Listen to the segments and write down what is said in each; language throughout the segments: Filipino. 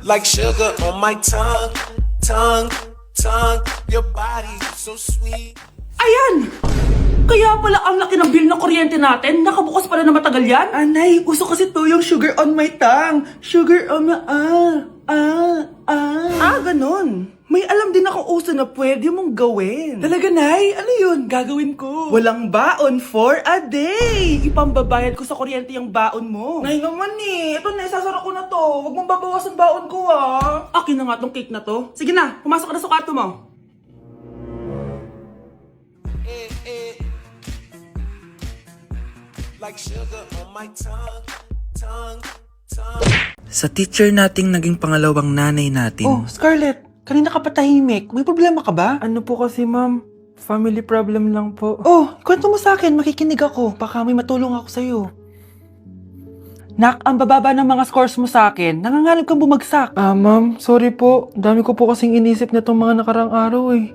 Like sugar on my tongue, tongue, tongue. Your body so sweet. Ayan! Kaya pala ang laki ng bill ng kuryente natin. Nakabukas pala na matagal yan. Anay, uso kasi to yung sugar on my tongue. Sugar on my... ganun. May alam din ako uso na pwede mong gawin. Talaga, Nay? Ano yun? Gagawin ko. Walang baon for a day. Ipambabayad ko sa kuryente yung baon mo. Nay naman eh. Ito na, isasara ko na to. Huwag mong babawasan baon ko ah. Akin na nga tong cake na to. Sige na, pumasok ka na sa kwarto mo. Like sugar on my tongue, tongue, tongue. Sa teacher nating naging pangalawang nanay natin. Oh, Scarlett. Kanina ka pa tahimik. May problema ka ba? Ano po kasi, ma'am? Family problem lang po. Oh, kwento mo sa akin. Makikinig ako. Baka may matulong ako sa'yo. Nak, ang bababa ng mga scores mo sa akin. Nangangalib kang bumagsak. Ma'am, sorry po. Dami ko po kasing inisip na itong mga nakarang araw eh.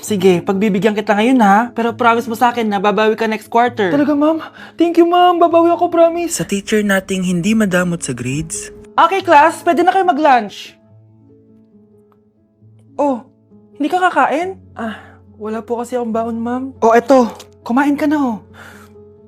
Sige, pagbibigyan kita ngayon ha. Pero promise mo sa akin na babawi ka next quarter. Talaga, ma'am? Thank you, ma'am. Babawi ako, promise. Sa teacher nating hindi madamot sa grades. Okay, class. Pwede na kayo mag-lunch. Oh, hindi ka kakain? Wala po kasi akong baon, ma'am. Oh, eto. Kumain ka na, oh.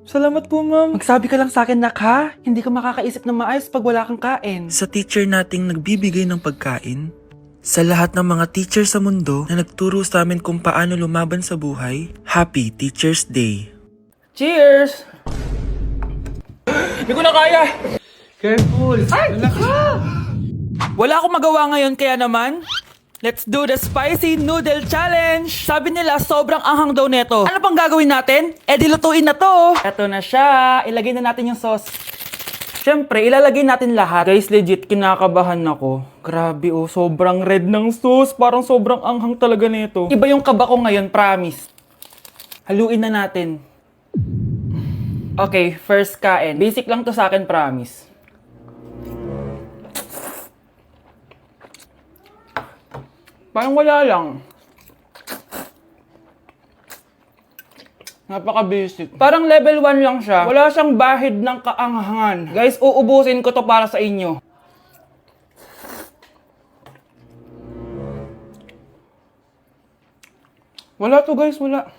Salamat po, ma'am. Magsabi ka lang sa akin, Nak, ha? Hindi ka makakaisip ng maayos pag wala kang kain. Sa teacher nating nagbibigay ng pagkain. Sa lahat ng mga teacher sa mundo na nagturo sa amin kung paano lumaban sa buhay, Happy Teacher's Day! Cheers! Hindi ko na kaya! Careful. Ay! Wala akong magawa ngayon kaya naman, let's do the spicy noodle challenge! Sabi nila sobrang anghang daw neto. Ano pang gagawin natin? Eh di lutuin na to! Eto na siya. Ilagay na natin yung sauce. Siyempre, ilalagay natin lahat. Guys, legit, kinakabahan ako. Grabe oh, sobrang red ng sauce. Parang sobrang anghang talaga nito. Iba yung kaba ko ngayon, promise. Haluin na natin. Okay, first kain. Basic lang to sa akin, promise. Parang wala lang. Napaka-basic. Parang level 1 lang siya. Wala siyang bahid ng kaanghangan. Guys, uubusin ko to para sa inyo. Wala to guys, wala.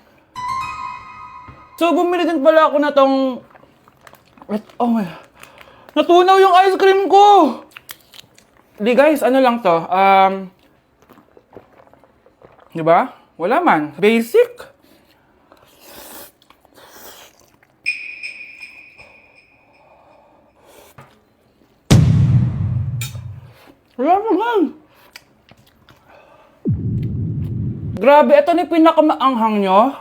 So, bumili din pala ako na tong... Oh my... Natunaw yung ice cream ko! Di guys, ano lang to? Diba? Wala man. Basic. Wala naman. Grabe, ito na yung pinakamaanghang nyo.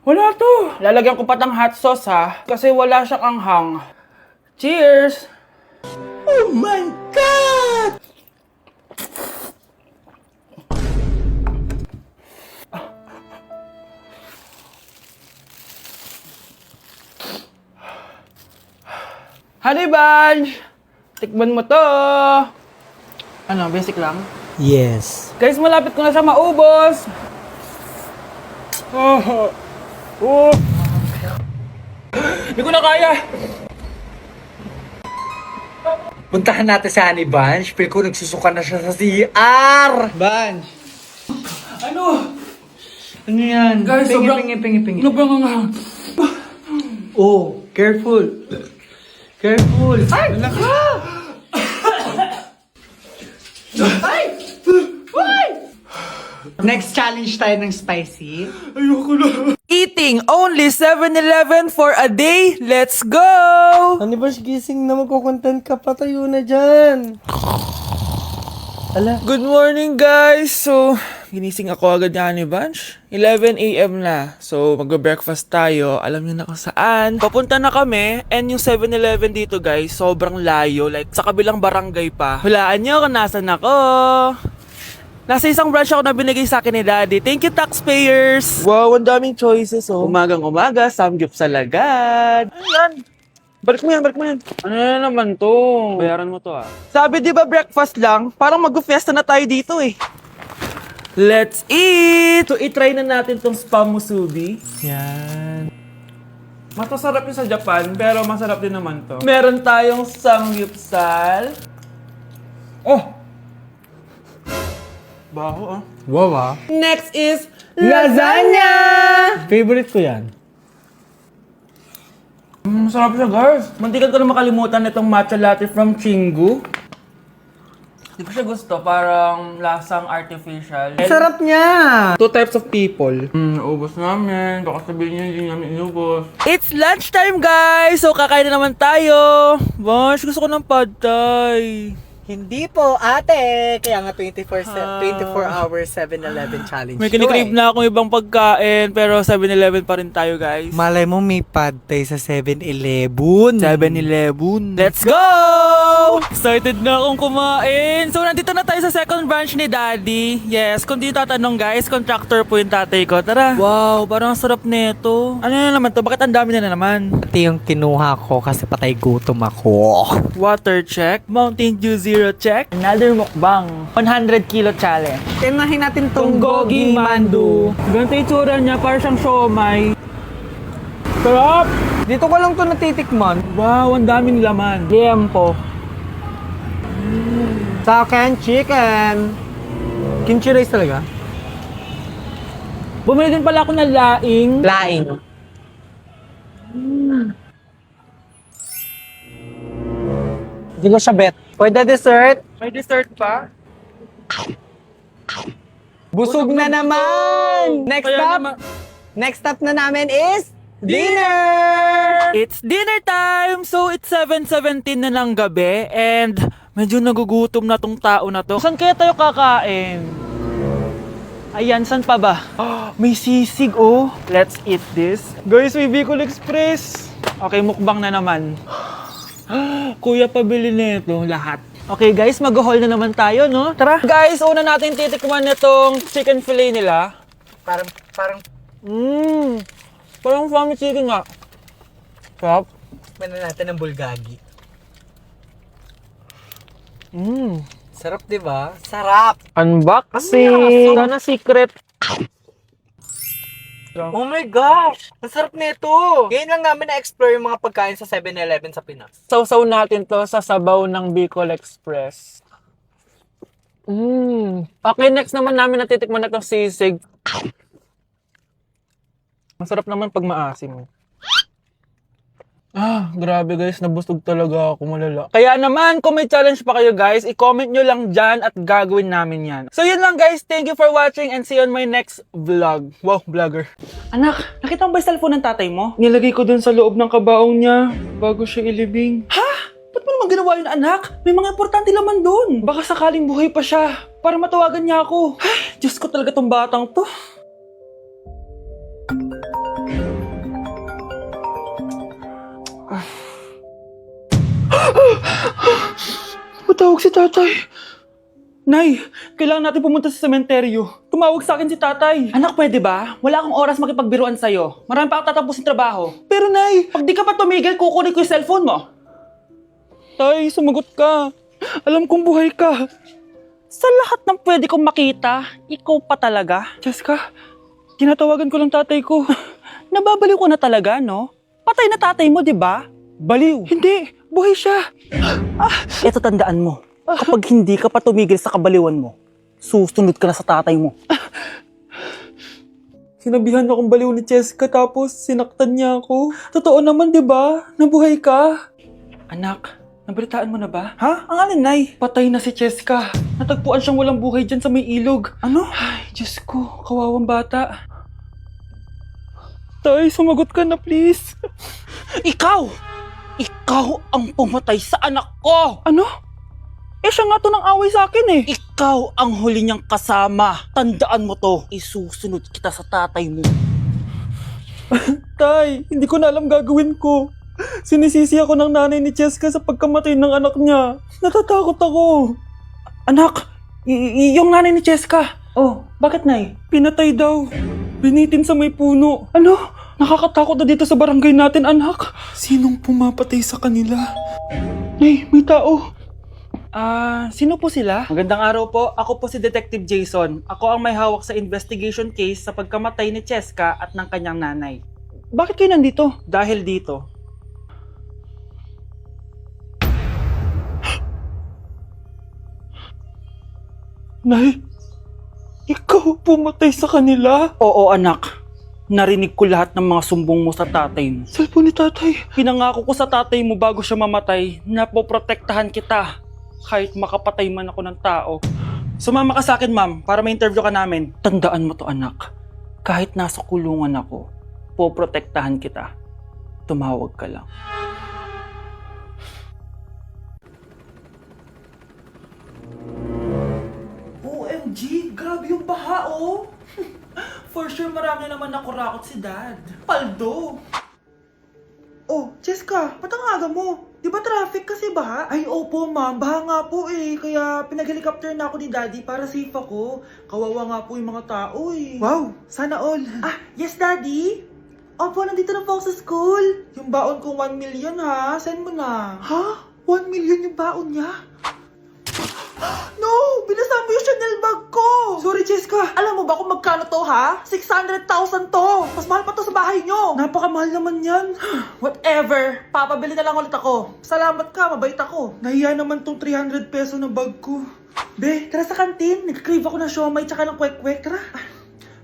Wala to. Lalagyan ko pa ng hot sauce ha. Kasi wala siyang anghang. Cheers! Oh my God! Honey Bunch! Tikman mo to! Ano, basic lang? Yes. Guys, malapit ko na siya maubos! Hindi ko na kaya! Puntahan natin si Honey Bunch. Feel ko nagsusuka na siya sa CR. Bunch. Ano? Ano yan? Guys, pingi. sobrang anghang. Oh, careful. Careful. Ay! Wala ka. Ay! Ay! Next challenge tayo ng spicy. Eating only 7-Eleven for a day. Let's go! Honey Bunch, gising na, magkukontent ka, patayo na dyan. Ala. Good morning guys! So, ginising ako agad ni Honey Bunch. 11 a.m. na. So, magbe-breakfast tayo. Alam niyo na kung saan. Papunta na kami. And yung 7-Eleven dito guys, sobrang layo. Like, sa kabilang barangay pa. Hulaan niyo kung nasan ako. Nasa isang branch ako na binigay sa akin ni Daddy. Thank you, taxpayers! Wow, ang daming choices, oh. Umagang-umaga, samgyup sa lagad. Ano yan? Balik mo yan, balik mo yan. Ano na naman to? Bayaran mo to ah. Sabi di ba breakfast lang? Parang mag-fiesta na tayo dito eh. Let's eat! So, itry na natin tong spam musubi. Yan. Mas masarap yung sa Japan, pero masarap din naman to. Meron tayong samgyupsal. Oh! Baho, ah. Wow ah. Next is lasagna! Favorite ko yan. Masarap siya, guys. Mantikan ko na makalimutan itong matcha latte from Chingu. Hindi ko siya gusto, parang lasang artificial. Sarap niya! Two types of people. Naubos namin. Baka sabihin niyo hindi namin inubos. It's lunchtime, guys! So, kakain na naman tayo. Bosh, gusto ko ng pad thai. Hindi po, ate. Kaya nga 24 hours 7-Eleven challenge. May kinikrave na akong ibang pagkain, pero 7-Eleven pa rin tayo, guys. Malay mo may pad thai sa 7-Eleven. 7-Eleven. Let's go! Excited na akong kumain. So, nandito na tayo sa second branch ni Daddy. Yes, kung di tatanong guys, contractor po yung tatay ko. Tara. Wow, parang ang sarap nito. Ano na naman to? Bakit ang dami na naman? Ito yung kinuha ko kasi patay gutom ako. Water check. Mountain Dew Zero check. Another mukbang. 100 kilo challenge. Tinahin natin tong Gogi Mandu. Ganito yung tsura niya, parang siyang siomay. Sarap! Dito ko lang to natitikman. Wow, ang daming laman. Liempo. Sa akin, chicken. Kimchi rice talaga? Bumili din pala ako ng laing. Laing. Hindi ko siya bet. Pwede dessert? May dessert pa? Busog na naman! Next Kaya stop! naman- Next stop na namin is dinner! It's dinner time! So, it's 7:17 na ng gabi and medyo nagugutom na tong tao na to. Saan kaya tayo kakain? Ayan, saan pa ba? May sisig, oh. Let's eat this. Guys, may Bicol Express. Okay, mukbang na naman. Kuya, pabili nito lahat. Okay guys, mag-haul na naman tayo, no? Tara! Guys, una natin titikman nitong chicken fillet nila. Parang Parang family chicken nga. Sarap. Tikman na natin ng bulgagi. Mmm. Sarap, di ba? Sarap! Unboxing! Sana secret. Oh my gosh! Ang sarap nito! Ngayon lang namin na-explore yung mga pagkain sa 7-Eleven sa Pinas. Sausaw natin to sa sabaw ng Bicol Express. Okay, next naman namin natitikman na itong sisig. Masarap naman pag maasim. Grabe guys, nabusog talaga ako, malala. Kaya naman, kung may challenge pa kayo guys, i-comment nyo lang dyan at gagawin namin yan. So yun lang guys, thank you for watching and see you on my next vlog. Wow, vlogger. Anak, nakita mo ba yung cellphone ng tatay mo? Nilagay ko dun sa loob ng kabaong niya bago siya ilibing. Ha? Ba't mo naman ginawa yun, anak? May mga importante laman dun. Baka sakaling buhay pa siya para matawagan niya ako. Ay, Diyos ko talaga tong batang to. Matawag si tatay. Nay, kailangan natin pumunta sa sementeryo. Tumawag sa akin si tatay. Anak, pwede ba? Wala akong oras makipagbiruan sa'yo. Marami pa akong tatapusin trabaho. Pero nay, pag di ka pa tumigil, kukunin ko yung cellphone mo. Tay, sumagot ka. Alam kong buhay ka. Sa lahat ng pwede kong makita, ikaw pa talaga. Jessica, tinatawagan ko lang tatay ko. Nababaliw ko na talaga, no? Patay na tatay mo, di ba? Baliw. Hindi, buhay siya. Ito tandaan mo. Kapag hindi ka pa tumigil sa kabaliwan mo, susunod ka na sa tatay mo. Sinabihan akong baliw ni Cheska tapos sinaktan niya ako. Totoo naman, di ba? Nabuhay ka. Anak, nabalitaan mo na ba? Ha? Ang alin, Nay? Patay na si Cheska. Natagpuan siyang walang buhay dyan sa may ilog. Ano? Ay, Diyos ko, kawawang bata. Tay, sumagot ka na please. Ikaw! Ikaw ang pumatay sa anak ko! Ano? Eh siya nga to ng away sa akin eh. Ikaw ang huli niyang kasama. Tandaan mo to. Isusunod kita sa tatay mo. Tay, hindi ko na alam gagawin ko. Sinisisi ako ng nanay ni Cheska sa pagkamatay ng anak niya. Natatakot ako. Anak, yung nanay ni Cheska. Oh, bakit nay? Pinatay daw. Binitin sa may puno. Ano? Nakakatakot na dito sa barangay natin, anak. Sinong pumapatay sa kanila? Nay, may tao. Sino po sila? Magandang araw po. Ako po si Detective Jason. Ako ang may hawak sa investigation case sa pagkamatay ni Cheska at ng kanyang nanay. Bakit kayo nandito? Dahil dito. Nay, ikaw pumatay sa kanila? Oo, anak. Narinig ko lahat ng mga sumbong mo sa tatay mo. Cellphone ni tatay. Pinangako ko sa tatay mo bago siya mamatay na poprotektahan kita kahit makapatay man ako ng tao. Sumama ka sa akin, ma'am, para ma-interview ka namin. Tandaan mo to, anak. Kahit nasa kulungan ako, poprotektahan kita. Tumawag ka lang. OMG, grabe yung baha, oh. For sure, marami naman nakurakot si Dad. Paldo! Oh, Cheska, ba't ang aga mo? Di ba traffic kasi baha? Ay, opo ma'am, baha nga po eh. Kaya pinag-helicopter na ako ni Daddy para safe ako. Kawawa nga po yung mga tao eh. Wow, sana all. Ah, yes Daddy? Opo, nandito na po ako sa school. Yung baon kong 1 million ha, send mo na. Ha? 1 million yung baon niya? No! Binasa mo yung Chanel bag ko! Sorry, Cheska. Alam mo ba kung magkano to, ha? 600,000 to! Mas mahal pa to sa bahay nyo! Napakamahal naman yan. Whatever. Papabili na lang ulit ako. Salamat ka, mabait ako. Nahiya naman tong 300 peso na bag ko. Be, tara sa kantin. Nag-crave ako ng siomay tsaka ng kwek-kwek. Tara.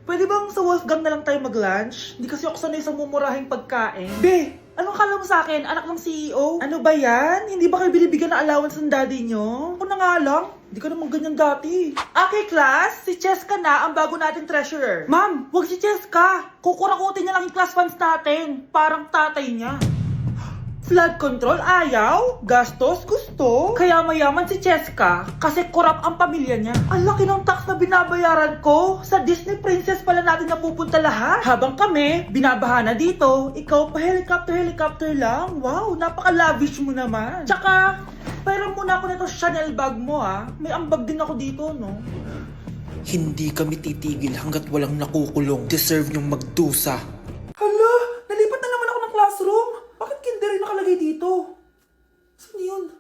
Pwede bang sa Wolfgang na lang tayo mag-lunch? Hindi kasi ako sanay sa mumurahing pagkain. Be, anong kala mo sa akin? Anak ng CEO? Ano ba yan? Hindi ba kayo binibigyan ng allowance ng daddy nyo? Ako na nga lang. Hindi ka naman ganyan dati. Okay, class. Si Cheska na ang bago nating treasurer. Ma'am, wag si Cheska. Kukurakutin niya lang yung class funds natin. Parang tatay niya. Flood control, ayaw. Gastos, gusto. Kaya mayaman si Cheska kasi korap ang pamilya niya. Ang laki ng tax na binabayaran ko. Sa Disney Princess pala natin napupunta lahat. Habang kami, binabaha na dito. Ikaw pa helicopter lang. Wow, napaka-lavish mo naman. Tsaka, pairam muna ako nito Chanel bag mo ha. May ambag din ako dito, no? Hindi kami titigil hanggat walang nakukulong. Deserve niyong magdusa. Hala, nalipat na naman ako ng classroom. Bakit kinder rin nakalagay dito? Saan yun?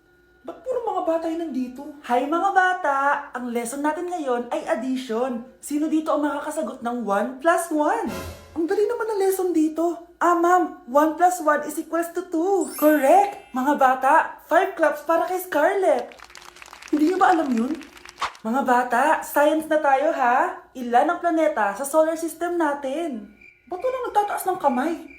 Ba't puro mga bata yun nandito? Hi mga bata! Ang lesson natin ngayon ay addition. Sino dito ang makakasagot ng 1 plus 1? Ang dali naman ng lesson dito. Ah ma'am, 1 plus 1 is equals to 2. Correct! Mga bata, 5 claps para kay Scarlett. Hindi niyo ba alam yun? Mga bata, science na tayo ha? Ilan ang planeta sa solar system natin? Ba't walang nagtataas ng kamay?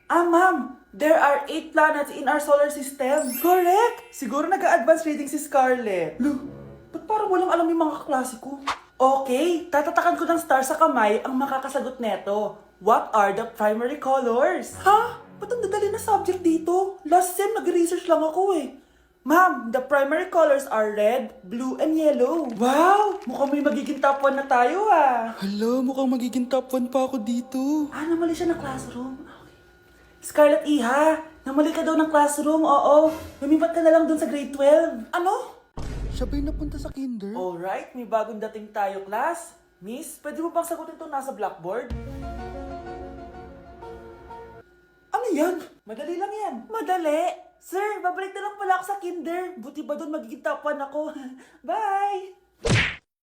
Ah, ma'am, there are 8 planets in our solar system. Correct! Siguro nag-a-advance reading si Scarlett. Lo, ba't parang walang alam yung mga kaklase ko? Okay, tatatakan ko ng star sa kamay ang makakasagot neto. What are the primary colors? Ha? Ba't ang dadali na subject dito? Last sem, nag-research lang ako eh. Ma'am, the primary colors are red, blue, and yellow. Wow! Mukhang may magiging top 1 na tayo ah. Hala, mukhang magiging top 1 pa ako dito. Ah, namali siya ng classroom. Scarlett Iha, namali ka daw ng classroom, oo. Lumipat ka na lang dun sa grade 12. Ano? Siya ba'y napunta sa kinder? Alright, may bagong dating tayo, class. Miss, pwede mo bang sagutin itong nasa blackboard? Ano yan? Madali lang yan. Madali? Sir, babalik na lang pala ako sa kinder. Buti ba doon magiging top 1 ako? Bye!